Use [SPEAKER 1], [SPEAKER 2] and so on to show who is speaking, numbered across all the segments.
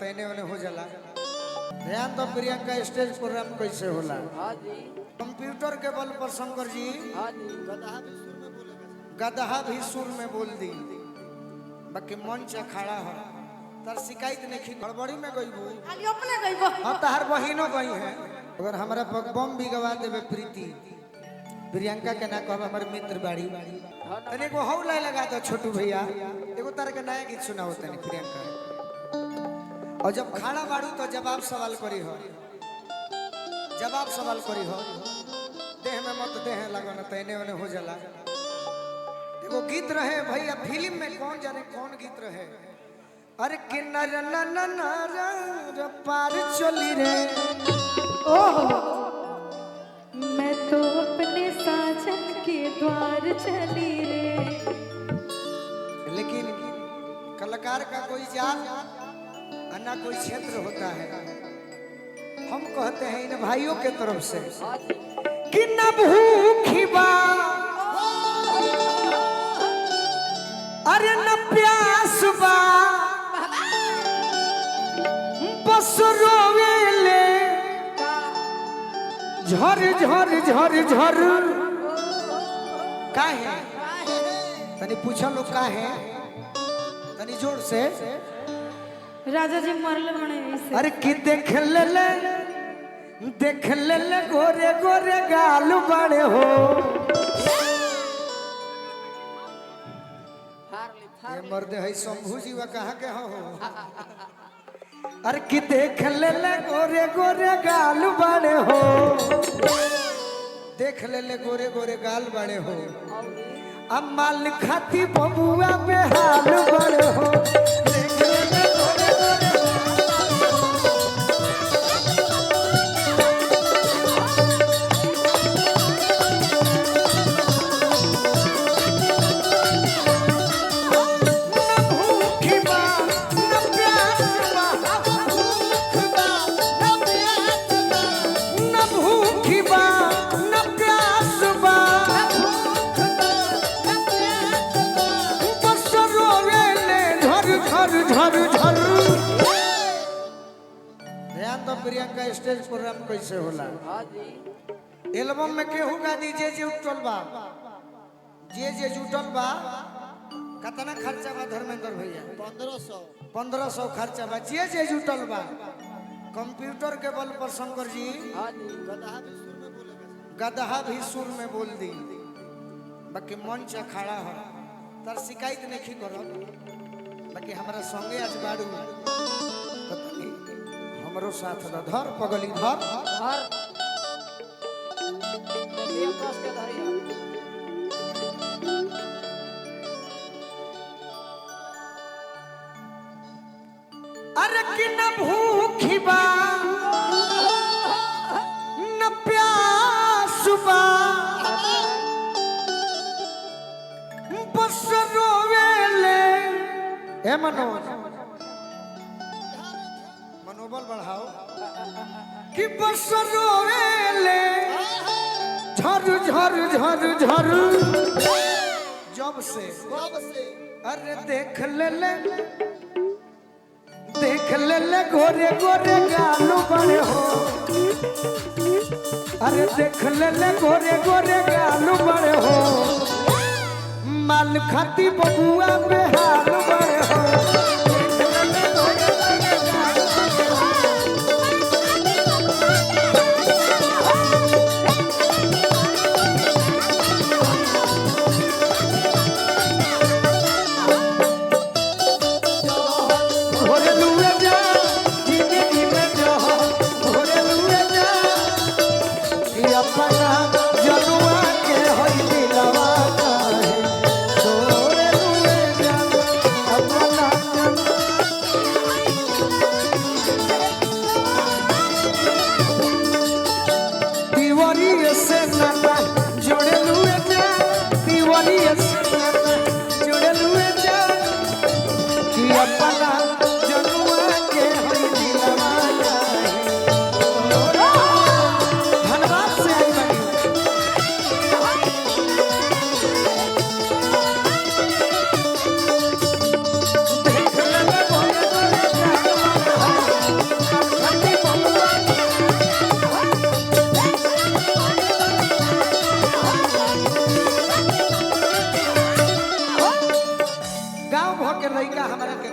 [SPEAKER 1] तैने उन्हें हो जाला। ध्यान तो प्रियंका स्टेज प्रोग्राम कैसे होला। कंप्यूटर के बल पर शंकर जी गदहा भी सुर में बोल दी बाकी मंच खड़ा हो तर शिकायत नहीं गड़बड़ी में गई हाँ तहार बहिनो गई है। अगर हमारा बम भी गवा देवे प्रीति प्रियंका के ना कह हमारे मित्र बाड़ी तने को हौ लाई लगा दो छोटू भैया एगो तार के नया गीत सुनाओ तने प्रियंका और जब खाना बाड़ू तो जवाब सवाल करी हो देह में मत देह लगो न तैने उन्हें हो जाला। एगो गीत रहे भैया फिल्म में कौन जाने कौन गीत रहे अरे किन्नर न पार चली रे
[SPEAKER 2] ओह मैं तो अपने साजन के द्वार चली रे।
[SPEAKER 1] लेकिन कलाकार का कोई जात ना कोई क्षेत्र होता है। हम कहते हैं इन भाइयों के तरफ से कि न भूखी बा अरे न प्यास बा बस रोवेले झर झर झर झर काहे तनी पूछा लोग काहे तनी जोर से
[SPEAKER 2] राजा जी मरल बने ऐसे।
[SPEAKER 1] अरे कि देख ले गोरे गोरे गाल बड़े हो ये मर्दे है शंभू जी वा कहाँ के हो अरे कि देख ले गोरे गोरे गाल बड़े हो देख ले गोरे गोरे गाल बड़े हो अब माल खाती बबुआ बेहाल बड़े हो देख ले गोरे गोरे ध्यान तो प्रियंका स्टेज प्रोग्राम कैसे होला। एल्बम में केहू का दी जे जुटल बा कितना खर्चा बा धर्मेंद्र भैया 1500 खर्चा बा जे जुटल बा। कंप्यूटर के बल पर शंकर जी गदहा भी सुर में बोल दी बाकी मंच खड़ा हो तर शिकायत नहीं करो बाकी हमारा संगे आज बाड़ू हमरो साथ धर पगली धर अरे कि न भूखी बा न प्यास बा बस रोवेले ए मनोबल बढ़ाओ कि बस रोवेले झर झर झर झर जब से अरे देख ले गोरे गोरे गाल बड़े हो अरे देख ले गोरे गोरे गाल बड़े हो माल खाती बबुआ बेहाल बड़े हो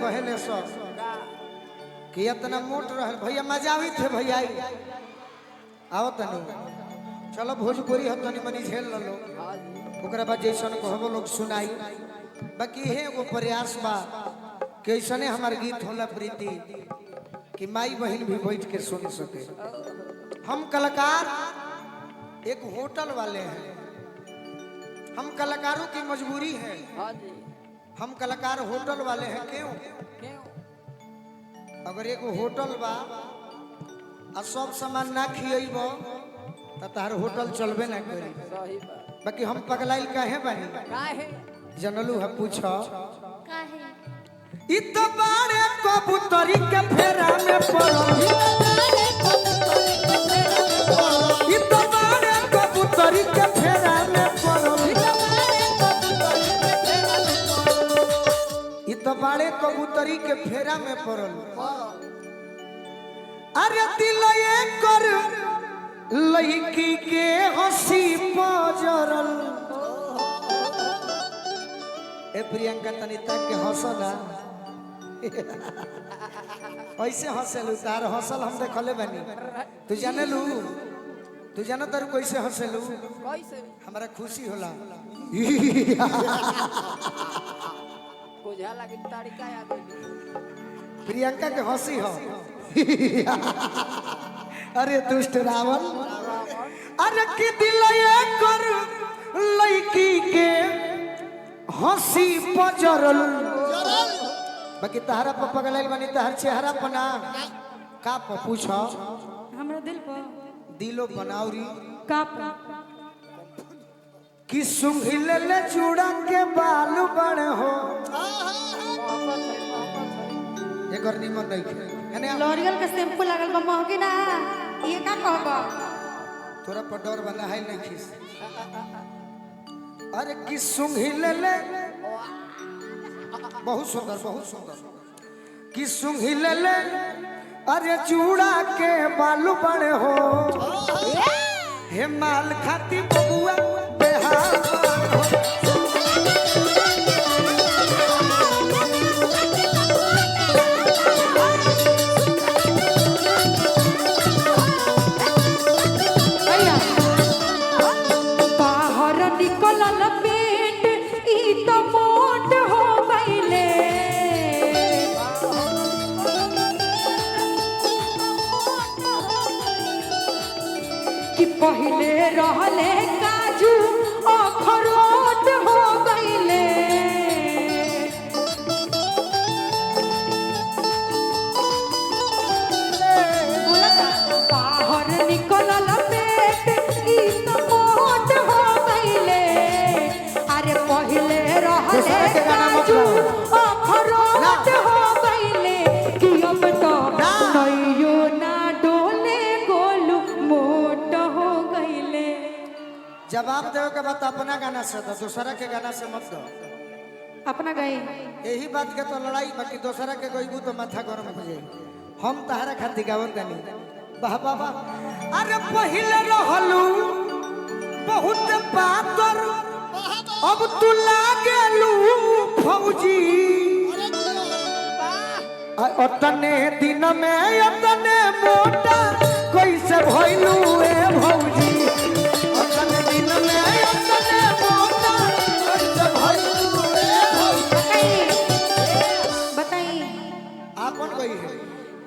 [SPEAKER 1] कहले सब कि इतना मोट रहल भैया मजावी थे भैया आओ तनी चलो भोजपुरी हो तनी मनी झेल लो ओकरा बाद जैसन कहबो लोग सुनाई बाकी है एगो प्रयास बा कि ऐसने हमार गीत होला प्रीति कि माई बहन भी बैठ के सुन सके। हम कलाकार एक होटल वाले हैं, हम कलाकारों की मजबूरी है। हम कलाकार होटल वाले हैं। क्यों? अगर एक होटल बा आ सब सामान ना खियब तो तार होटल चलबे ना करी। बाकी हम पगलाइल काहे बानी जनलू है पूछो इत बारे कबूतरी के फेरा में पड़ो इत बारे कबूतरी के फेरा में पड़ो इत बारे कबूतरी के फेरा में पड़ल। अरे दिल कर लड़की के हंसी पजरल। ए प्रियंका तनी तक के हंसो ना ऐसे हंसेलू तार हंसल हम देखले बानी। तू जाने लू तू जानो तार कैसे हंसेलू हमारा खुशी होला प्रियंका के हंसी हो अरे दुष्ट रावण। अरे कि दिल कर लड़की के हंसी पजरल। बाकी तहरा पर पगलाइल बानी तहर चेहरा पना का पर पूछो
[SPEAKER 2] हमरा दिल पर
[SPEAKER 1] दिलो बनावरी
[SPEAKER 2] का
[SPEAKER 1] कि सुंघिल ले चूड़ा के बाल बड़ हो एकर निमन नहीं है
[SPEAKER 2] लॉरियल के शैम्पू लागल बा महंगी ना ये का कहबा
[SPEAKER 1] तोरा पर डर बना है नहीं खिस। अरे कि सुंघिल ले बहुत सुंदर कि सुंघिल ले अरे चूड़ा के बालू बड़े हो हे माल खाती बबुआ बेहाल हो।
[SPEAKER 2] बाहर निकलल पेट ई तो मोट हो गईले कि पहले रहले काजू अखरोट हो गईले। बाहर निकलल पेट ई तो मोट हो गईले। अरे पहले रहले काजू अखरोट हो गईले कि अब तो नैयो ना डोले गोलू मोट हो गईले।
[SPEAKER 1] जवाब देवे के बाद अपना गाना से दो दूसरा के गाना से मत दो।
[SPEAKER 2] अपना गई
[SPEAKER 1] यही बात के तो लड़ाई बाकी दूसरा के गईबू तो माथा गरम हो जाए। हम तहरा खातिर गावत गानी वाह वाह वाह। अरे पहिले रहलू बहुत पातर अब तू लागेलू फौजी अतने दिन में अतने मोटा कैसे भइलू ए भौजी अतने दिन में अतने मोटा कैसे भइलू ए भौजी।
[SPEAKER 2] बताई
[SPEAKER 1] आपन गई है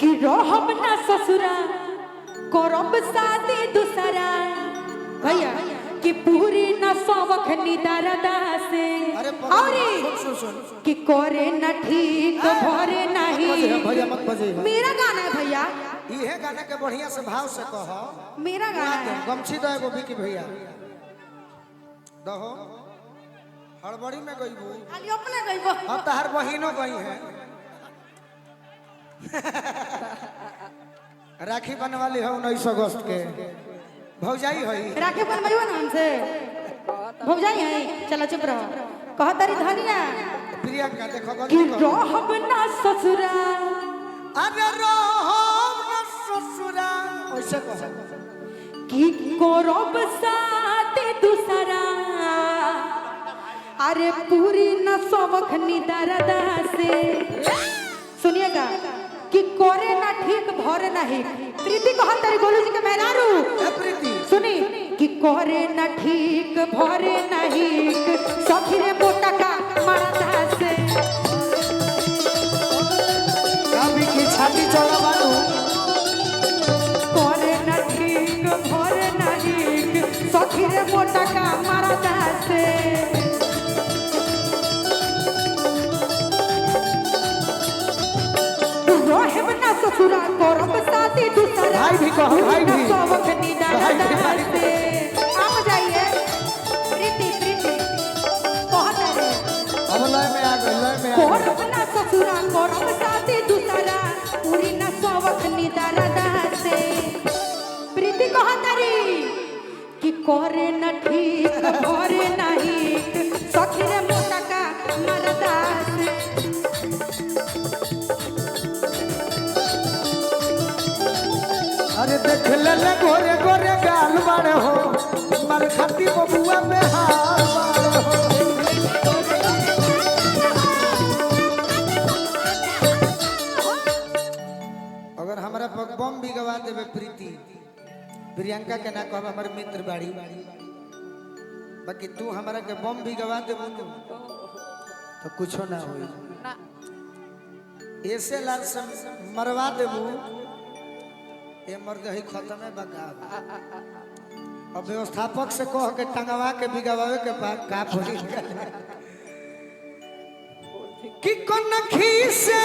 [SPEAKER 2] कि रहब ना ससुरा करब शादी दूसरा भैया कि पूरी न सवख निदारदा से औरी
[SPEAKER 1] सुन
[SPEAKER 2] कि करे न ठीक भरे नहीं।
[SPEAKER 1] भैया मत बजे
[SPEAKER 2] मेरा गाना है भैया
[SPEAKER 1] इहे गाना के बढ़िया से भाव से कहो।
[SPEAKER 2] मेरा गाना है
[SPEAKER 1] गमछी दो एगो बिकी भैया दहो हड़बड़ी में गईबू
[SPEAKER 2] खाली अपने गईबो
[SPEAKER 1] हां तहर बहिनो गई है राखी बनवाली है 19 अगस्त के भौजाई है
[SPEAKER 2] राखी बनवाइबो ना हमसे भौजाई है चलो चुप रहो कह तारी धनिया
[SPEAKER 1] प्रियंका देखो
[SPEAKER 2] कि
[SPEAKER 1] गलती करो
[SPEAKER 2] रहब ना ससुरा
[SPEAKER 1] अरे रहब ना ससुरा ओइसे कहो
[SPEAKER 2] कि करब शादी दूसरा अरे पूरी न सबख निदारदा से भरे नहीं प्रीति कहा तारी गोलू जी के मेहरारू
[SPEAKER 1] ए प्रीति
[SPEAKER 2] सुनी कि करे न ठीक भरे नहीं सखी रे मोटा का मरदा से
[SPEAKER 1] कभी की छाती चौड़ा बानू
[SPEAKER 2] करे न ठीक भरे नहीं सखी रे मोटा का मरदा से रोहेब ना ससुरा करब शादी दूसरा
[SPEAKER 1] भाई भी कहो भाई भी
[SPEAKER 2] सबक निदान से आप जाइए प्रीति प्रीति कहत रे
[SPEAKER 1] अब लय में आ
[SPEAKER 2] करब ना ससुरा करब शादी दूसरा पूरी ना सबक निदान से प्रीति कहत रे कि करे न ठीक करे नहीं सखी रे मोटा का मरदा से
[SPEAKER 1] अरे देख ले गोरे गोरे गाल बाड़े हो मर खाती बबुआ में हाल बाड़े हो अगर हमरा पर बम भी गवा देवे प्रीति प्रियंका के ना कहब हमर मित्र बाड़ी बाकी तू हमरा के बम भी गवा देबू तो कुछो ना होई ऐसे लाल से मरवा देबू ये मर्द ही खत्म है बका अब व्यवस्थापक से कह के टंगवा के बिगवावे के बाद का होई कि कोन खीसे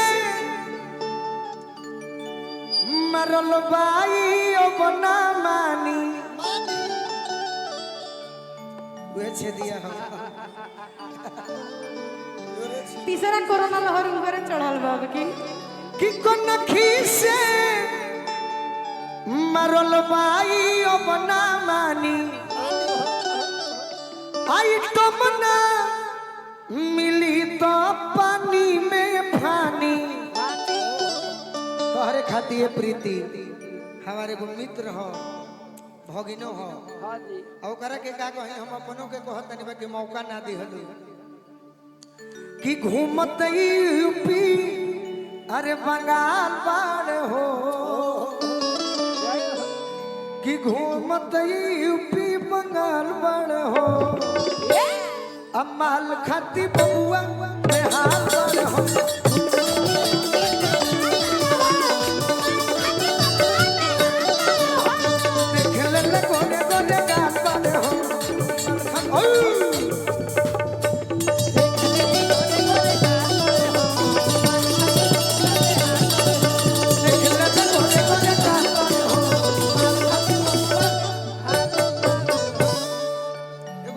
[SPEAKER 1] मरल बाई ओ बना मानी वे छे दिया हो
[SPEAKER 2] तीसरा कोरोना लहर ऊपर चढ़ल बाब की
[SPEAKER 1] कोन खीसे मरल बाई ओ बना मानी आई तो मना मिली तो पानी में फानी तोहरे खाती है प्रीति हमारे को मित्र हो भगिनो हो ओकरा के का कहे हम अपनों के कहत नहीं बाकी मौका ना दिहलु कि घूमत यूपी अरे बंगाल बाड़ हो कि घूमत यूपी बंगाल बाड़ हो अमाल खाती बबुआ में हाल बाड़ हो